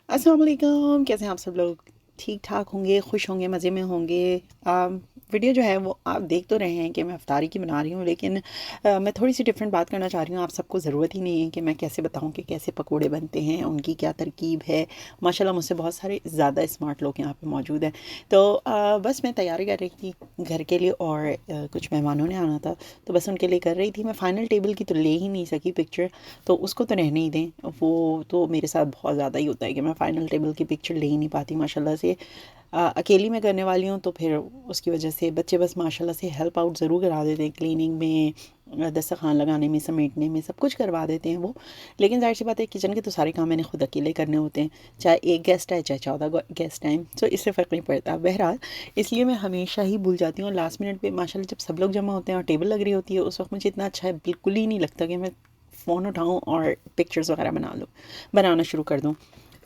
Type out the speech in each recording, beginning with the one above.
अस्सलाम वालेकुम, कैसे हैं आप सब लोग? ठीक ठाक होंगे, खुश होंगे, मज़े में होंगे। वीडियो जो है वो आप देख तो रहे हैं कि मैं अफ्तारी की बना रही हूँ, लेकिन मैं थोड़ी सी डिफरेंट बात करना चाह रही हूँ। आप सबको ज़रूरत ही नहीं है कि मैं कैसे बताऊँ कि कैसे पकोड़े बनते हैं, उनकी क्या तरकीब है। माशाल्लाह मुझसे बहुत सारे ज़्यादा स्मार्ट लोग यहाँ पे मौजूद हैं। तो बस मैं तैयारी कर रही थी घर के लिए, और कुछ मेहमानों ने आना था, तो बस उनके लिए कर रही थी। मैं फ़ाइनल टेबल की तो ले ही नहीं सकी पिक्चर, तो उसको तो रहने ही दें। वो तो मेरे साथ बहुत ज़्यादा ही होता है कि मैं फ़ाइनल टेबल की पिक्चर ले ही नहीं पाती माशाल्लाह से। अकेली मैं करने वाली हूँ, तो फिर उसकी वजह से बच्चे बस माशाल्लाह से हेल्प आउट ज़रूर करा देते हैं, क्लीनिंग में, दस्तरखान लगाने में, समेटने में, सब कुछ करवा देते हैं वो। लेकिन ज़ाहिर सी बात है, किचन के तो सारे काम मैंने खुद अकेले करने होते हैं, चाहे एक गेस्ट आए चाहे 14 गेस्ट आए, तो इससे फ़र्क नहीं पड़ता बहरहाल। इसलिए मैं हमेशा ही भूल जाती हूँ, और लास्ट मिनट पे माशाल्लाह जब सब लोग जमा होते हैं और टेबल लग रही होती है, उस वक्त मुझे इतना अच्छा बिल्कुल ही नहीं लगता कि मैं फ़ोन उठाऊँ और पिक्चर्स वगैरह बनाना शुरू कर दूँ।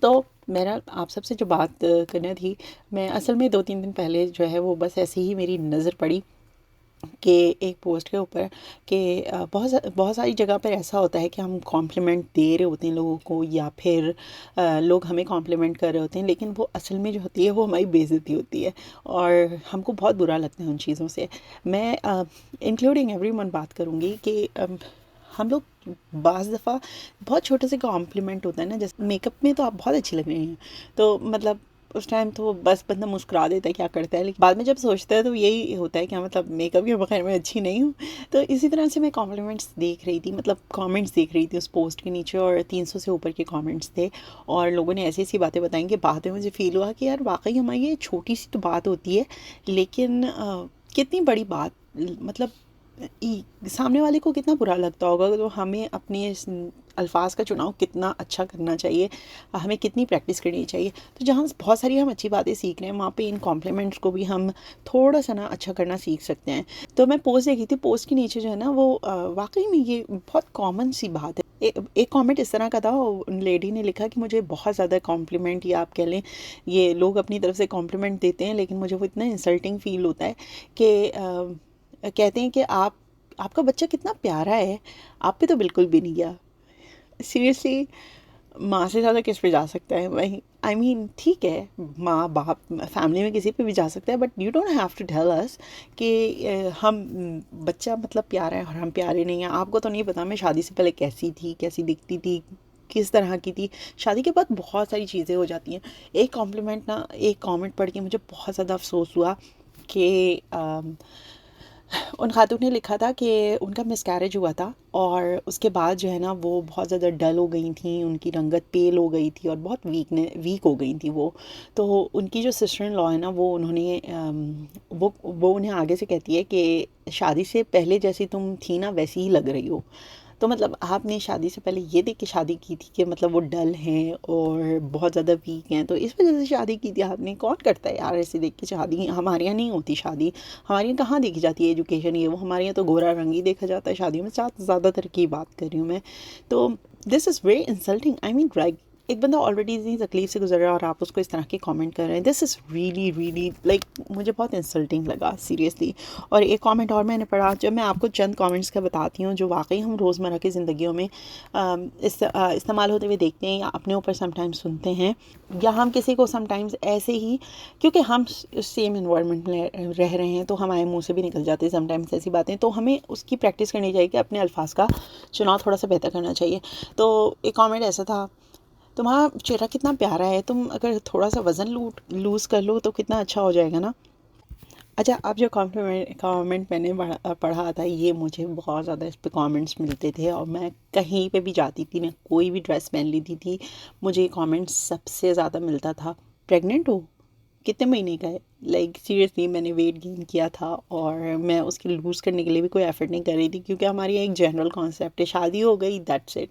तो मेरा आप सबसे जो बात करनी थी, मैं असल में 2-3 दिन पहले जो है वो बस ऐसे ही मेरी नज़र पड़ी कि एक पोस्ट के ऊपर कि बहुत सारी जगह पर ऐसा होता है कि हम कॉम्प्लीमेंट दे रहे होते हैं लोगों को, या फिर लोग हमें कॉम्प्लीमेंट कर रहे होते हैं, लेकिन वो असल में जो होती है वो हमारी बेइज्जती होती है, और हमको बहुत बुरा लगता है उन चीज़ों से। मैं इंक्लूडिंग एवरीवन बात करूँगी कि हम लोग बाज़ दफ़ा बहुत छोटे से कॉम्प्लीमेंट होता है ना, जैसे मेकअप में तो आप बहुत अच्छी लग रही हैं, तो मतलब उस टाइम तो बस बंदा मुस्कुरा देता है, क्या करता है, लेकिन बाद में जब सोचता है तो यही होता है, क्या मतलब मेकअप के बगैर मैं अच्छी नहीं हूँ। तो इसी तरह से मैं कॉम्प्लीमेंट्स देख रही थी, मतलब कमेंट्स देख रही थी उस पोस्ट के नीचे, और 300 से ऊपर के कमेंट्स थे, और लोगों ने ऐसी ऐसी बातें बताई कि बाद में मुझे फ़ील हुआ कि यार वाकई हमारी ये छोटी सी तो बात होती है, लेकिन कितनी बड़ी बात, मतलब सामने वाले को कितना बुरा लगता होगा। तो हमें अपने अल्फाज का चुनाव कितना अच्छा करना चाहिए, हमें कितनी प्रैक्टिस करनी चाहिए। तो जहाँ बहुत सारी हम अच्छी बातें सीख रहे हैं, वहाँ पे इन कॉम्प्लीमेंट्स को भी हम थोड़ा सा ना अच्छा करना सीख सकते हैं। तो मैं पोस्ट देखी थी, पोस्ट के नीचे जो है ना वो वाकई में ये बहुत कॉमन सी बात है। एक कमेंट इस तरह का था, लेडी ने लिखा कि मुझे बहुत ज़्यादा कॉम्प्लीमेंट, या आप कह लें ये लोग अपनी तरफ से कॉम्प्लीमेंट देते हैं, लेकिन मुझे वो इतना इंसल्टिंग फ़ील होता है कि कहते हैं कि आपका बच्चा कितना प्यारा है, आप पे तो बिल्कुल भी नहीं गया। सीरियसली, माँ से ज़्यादा किस पे जा सकता है? वही आई मीन ठीक है, माँ बाप फैमिली में किसी पे भी जा सकता है, but you don't have to tell us कि हम बच्चा मतलब प्यारा है और हम प्यारे नहीं हैं। आपको तो नहीं पता मैं शादी से पहले कैसी थी, कैसी दिखती थी, किस तरह की थी। शादी के बाद बहुत सारी चीज़ें हो जाती हैं। एक कमेंट पढ़ के मुझे बहुत ज़्यादा अफसोस हुआ कि उन खातून ने लिखा था कि उनका मिसकैरेज हुआ था, और उसके बाद जो है ना वो बहुत ज़्यादा डल हो गई थी, उनकी रंगत पेल हो गई थी, और बहुत वीक हो गई थी वो। तो उनकी जो सिस्टर इन लॉ है ना, वो उन्होंने वो उन्हें आगे से कहती है कि शादी से पहले जैसी तुम थी ना वैसी ही लग रही हो। तो मतलब आपने शादी से पहले ये देख के शादी की थी कि मतलब वो डल हैं और बहुत ज़्यादा वीक हैं, तो इस वजह से शादी की थी आपने? कौन करता है यार ऐसे देख के शादी? हमारे यहाँ नहीं होती शादी। हमारे यहाँ कहाँ देखी जाती है एजुकेशन, ये वो। हमारे यहाँ तो गोरा रंग ही देखा जाता है शादियों में। ज़्यादातर की बात कर रही हूँ मैं। तो this is very insulting, I mean right. एक बंदा ऑलरेडी इतनी तकलीफ से गुजर रहा है और आप उसको इस तरह के कमेंट कर रहे हैं। This is really really like, मुझे बहुत इंसल्टिंग लगा सीरियसली। और एक कमेंट और मैंने पढ़ा, जब मैं आपको चंद कमेंट्स का बताती हूँ जो वाकई हम रोज़मर्रा की ज़िंदगियों में इस्तेमाल होते हुए देखते हैं, या अपने ऊपर समटाइम्स सुनते हैं, या हम किसी को समटाइम्स ऐसे ही, क्योंकि हम सेम इन्वायरमेंट में रह रहे हैं, तो हमारे मुंह से भी निकल जाती है समटाइम्स ऐसी बातें। तो हमें उसकी प्रैक्टिस करनी चाहिए कि अपने अल्फाज का चुनाव थोड़ा सा बेहतर करना चाहिए। तो एक कमेंट ऐसा था, तुम्हारा चेहरा कितना प्यारा है, तुम अगर थोड़ा सा वज़न लूज़ कर लो तो कितना अच्छा हो जाएगा ना। अच्छा, अब जो कमेंट मैंने पढ़ा था, ये मुझे बहुत ज़्यादा इस पे कमेंट्स मिलते थे, और मैं कहीं पे भी जाती थी, मैं कोई भी ड्रेस पहन लेती थी, मुझे कमेंट सबसे ज़्यादा मिलता था, प्रेग्नेंट हो, कितने महीने का है। लाइक सीरियसली, मैंने वेट गेन किया था, और मैं उसके लूज़ करने के लिए भी कोई एफर्ट नहीं कर रही थी, क्योंकि हमारे यहाँ एक जनरल कॉन्सेप्ट है, शादी हो गई दैट्स इट।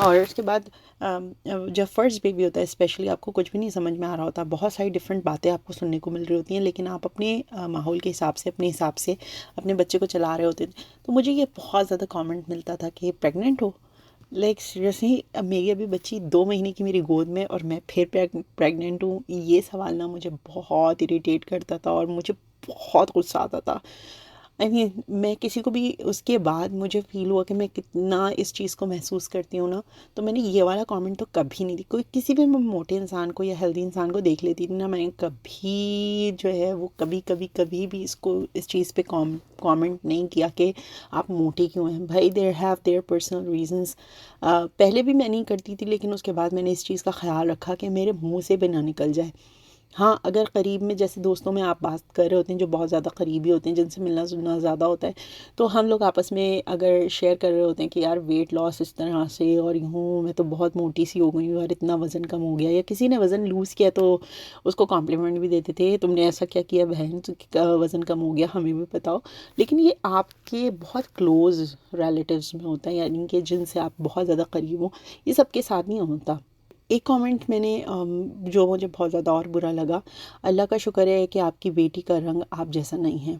और उसके बाद जब फर्स्ट बेबी होता है स्पेशली, आपको कुछ भी नहीं समझ में आ रहा होता, बहुत सारी डिफरेंट बातें आपको सुनने को मिल रही होती हैं, लेकिन आप अपने माहौल के हिसाब से, अपने हिसाब से अपने बच्चे को चला रहे होते थे। तो मुझे ये बहुत ज़्यादा कमेंट मिलता था कि प्रेग्नेंट हो। लाइक सीरियसली, अब मेरी अभी बच्ची 2 महीने की मेरी गोद में, और मैं फिर प्रेग्नेंट हूँ। ये सवाल ना मुझे बहुत इरिटेट करता था, और मुझे बहुत गुस्सा आता था। आई मीन मैं किसी को भी उसके बाद मुझे फ़ील हुआ कि मैं कितना इस चीज़ को महसूस करती हूँ ना, तो मैंने ये वाला कमेंट तो कभी नहीं दी। कोई किसी भी मैं मोटे इंसान को या हेल्दी इंसान को देख लेती थी ना, मैं कभी जो है वो कभी भी इसको इस चीज़ पे कमेंट नहीं किया कि आप मोटे क्यों हैं। भाई there have there personal reasons. पहले भी मैं नहीं करती थी, लेकिन उसके बाद मैंने इस चीज़ का ख्याल रखा कि मेरे मुंह से भी ना निकल जाए। हाँ, अगर करीब में जैसे दोस्तों में आप बात कर रहे होते हैं जो बहुत ज़्यादा करीबी होते हैं, जिनसे मिलना जुलना ज़्यादा होता है, तो हम लोग आपस में अगर शेयर कर रहे होते हैं कि यार वेट लॉस इस तरह से और यूँ मैं तो बहुत मोटी सी हो गई हूँ और इतना वज़न कम हो गया, या किसी ने वज़न लूज़ किया तो उसको कॉम्प्लीमेंट भी देते थे, तुमने ऐसा क्या किया बहन, वज़न कम हो गया, हमें भी बताओ। लेकिन ये आपके बहुत क्लोज़ रिलेटिव्स में होता है, यानी कि जिनसे आप बहुत ज़्यादा करीब हो, ये सबके साथ नहीं होता। एक कमेंट मैंने जो मुझे बहुत ज़्यादा और बुरा लगा, अल्लाह का शुक्र है कि आपकी बेटी का रंग आप जैसा नहीं है।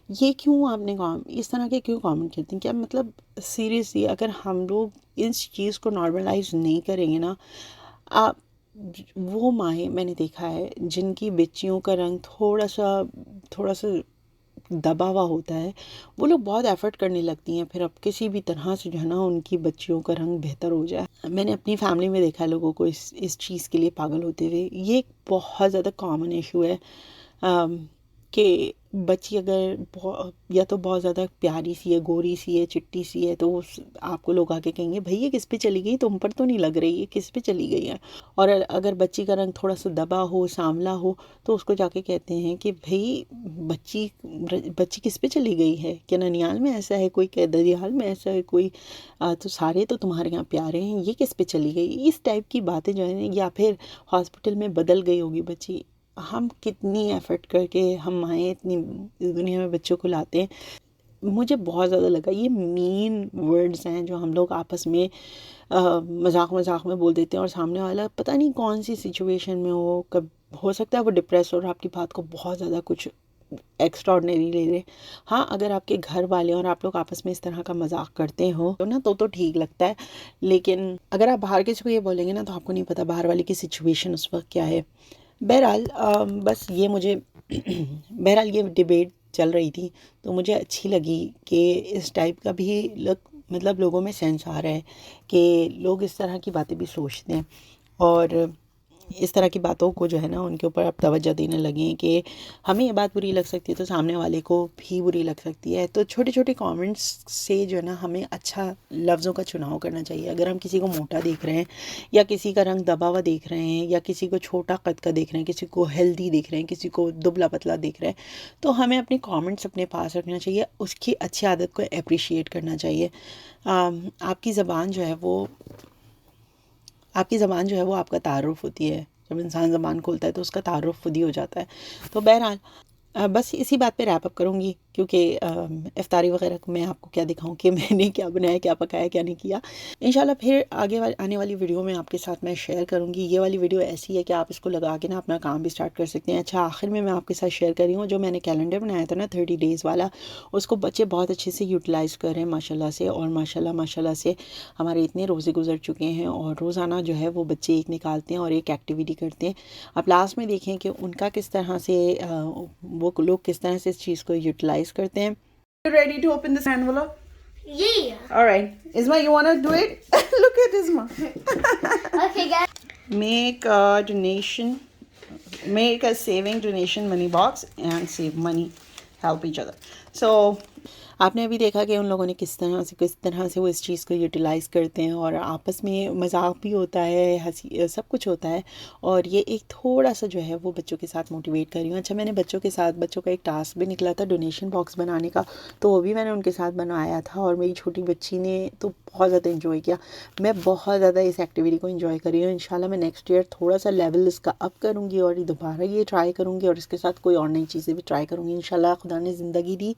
ये क्यों आपने इस तरह के क्यों कमेंट करते हैं? क्या मतलब सीरियसली अगर हम लोग इस चीज़ को नॉर्मलाइज नहीं करेंगे ना, आप वो माएँ मैंने देखा है जिनकी बच्चियों का रंग थोड़ा सा दबा हुआ होता है, वो लोग बहुत एफ़र्ट करने लगती हैं फिर अब किसी भी तरह से जो है ना उनकी बच्चियों का रंग बेहतर हो जाए। मैंने अपनी फैमिली में देखा है लोगों को इस चीज़ के लिए पागल होते हुए। ये एक बहुत ज़्यादा कॉमन इशू है कि बच्ची अगर या तो बहुत ज़्यादा प्यारी सी है, गोरी सी है, चिट्टी सी है, तो आपको लोग आके कहेंगे भाई ये किस पे चली गई, तुम पर तो नहीं लग रही, ये किस पे चली गई है। और अगर बच्ची का रंग थोड़ा सा दबा हो, सांवला हो, तो उसको जाके कहते हैं कि भाई बच्ची बच्ची किस पे चली गई है, क्या ननियाल में ऐसा है कोई, क्या ददियाल में ऐसा है कोई, तो सारे तो तुम्हारे यहाँ प्यारे हैं, ये किस पे चली गई। इस टाइप की बातें जो है, या फिर हॉस्पिटल में बदल गई होगी बच्ची। हम कितनी एफ़र्ट करके हम माएँ इतनी इस दुनिया में बच्चों को लाते हैं। मुझे बहुत ज़्यादा लगा ये मीन वर्ड्स हैं जो हम लोग आपस में मज़ाक में बोल देते हैं, और सामने वाला पता नहीं कौन सी सिचुएशन में हो, कब हो सकता है वो डिप्रेस हो और आपकी बात को बहुत ज़्यादा कुछ एक्स्ट्राऑर्डिनरी ले ले। हाँ, अगर आपके घर वाले और आप लोग आपस में इस तरह का मज़ाक करते हो तो ना तो ठीक लगता है, लेकिन अगर आप बाहर किसी को ये बोलेंगे ना तो आपको नहीं पता बाहर वाले की सिचुएशन उस वक़्त क्या है। बहरहाल बस ये मुझे बहरहाल ये डिबेट चल रही थी तो मुझे अच्छी लगी कि इस टाइप का भी मतलब लोगों में सेंस आ रहा है कि लोग इस तरह की बातें भी सोचते हैं, और इस तरह की बातों को जो है ना उनके ऊपर आप तवज्जो देने लगें कि हमें ये बात बुरी लग सकती है तो सामने वाले को भी बुरी लग सकती है। तो छोटे छोटे कमेंट्स से जो है ना हमें अच्छा लफ्ज़ों का चुनाव करना चाहिए। अगर हम किसी को मोटा देख रहे हैं, या किसी का रंग दबा हुआ देख रहे हैं, या किसी को छोटा कद का देख रहे हैं, किसी को हेल्दी देख रहे हैं, किसी को दुबला पतला देख रहे हैं, तो हमें अपने कमेंट्स अपने पास रखना चाहिए, उसकी अच्छी आदत को अप्रिशिएट करना चाहिए। आपकी ज़बान जो है वो आपका तारुफ़ होती है। जब इंसान ज़बान खोलता है तो उसका तारुफ़ खुद ही हो जाता है। तो बहरहाल बस इसी बात पे रैप अप करूँगी, क्योंकि इफ्तारी वगैरह को मैं आपको क्या दिखाऊँ कि मैंने क्या बनाया, क्या पकाया, क्या नहीं किया। इंशाल्लाह फिर आने वाली वीडियो में आपके साथ मैं शेयर करूँगी। ये वाली वीडियो ऐसी है कि आप इसको लगा के ना अपना काम भी स्टार्ट कर सकते हैं। अच्छा, आखिर में मैं आपके साथ शेयर कर रही हूँ, जो मैंने कैलेंडर बनाया था ना 30 डेज़ वाला, उसको बच्चे बहुत अच्छे से यूटिलाइज़ कर रहे हैं माशाल्लाह से। और माशाल्लाह से हमारे इतने रोज़े गुजर चुके हैं, और रोज़ाना जो है वो बच्चे एक निकालते हैं और एक एक्टिविटी करते हैं। आप लास्ट में देखें कि उनका किस तरह से वो लोग किस तरह से इस चीज़ को यूटिलाइज करते हैं। You ready to open this envelope? Yeah. All right. Isma, you want to do it? Look at Isma. Okay, guys. Make a donation. Make a saving donation money box and save money. Help each other. So, आपने अभी देखा कि उन लोगों ने किस तरह से वो इस चीज़ को यूटिलाइज़ करते हैं, और आपस में मजाक भी होता है, हंसी, सब कुछ होता है। और ये एक थोड़ा सा जो है वो बच्चों के साथ मोटिवेट कर रही हूँ। अच्छा, मैंने बच्चों का एक टास्क भी निकला था डोनेशन बॉक्स बनाने का, तो वो भी मैंने उनके साथ बनवाया था, और मेरी छोटी बच्ची ने तो बहुत ज़्यादा इन्जॉय किया। मैं बहुत ज़्यादा इस एक्टिविटी को इन्जॉय कर रही हूँ। इंशाल्लाह मैं नेक्स्ट ईयर थोड़ा सा लेवल इसका अप करूँगी और दोबारा ये ट्राई करूँगी, और इसके साथ कोई और नई चीज़ें भी ट्राई करूँगी। इंशाल्लाह खुदा ने ज़िंदगी दी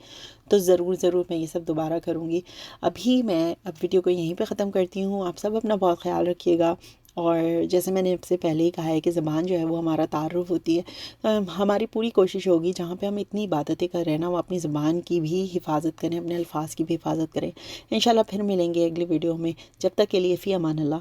तो ज़रूर मैं ये सब दोबारा करूँगी। अभी मैं वीडियो को यहीं पे ख़त्म करती हूँ। आप सब अपना बहुत ख्याल रखिएगा, और जैसे मैंने आपसे पहले ही कहा है कि ज़बान जो है वो हमारा तारुफ़ होती है। हमारी पूरी कोशिश होगी जहाँ पे हम इतनी इबादतें कर रहे हैं ना, वो अपनी ज़बान की भी हिफाजत करें, अपने अल्फाज की भी हिफाजत करें। इंशाल्लाह फिर मिलेंगे अगली वीडियो में। जब तक के लिए फ़ी अमान अल्लाह।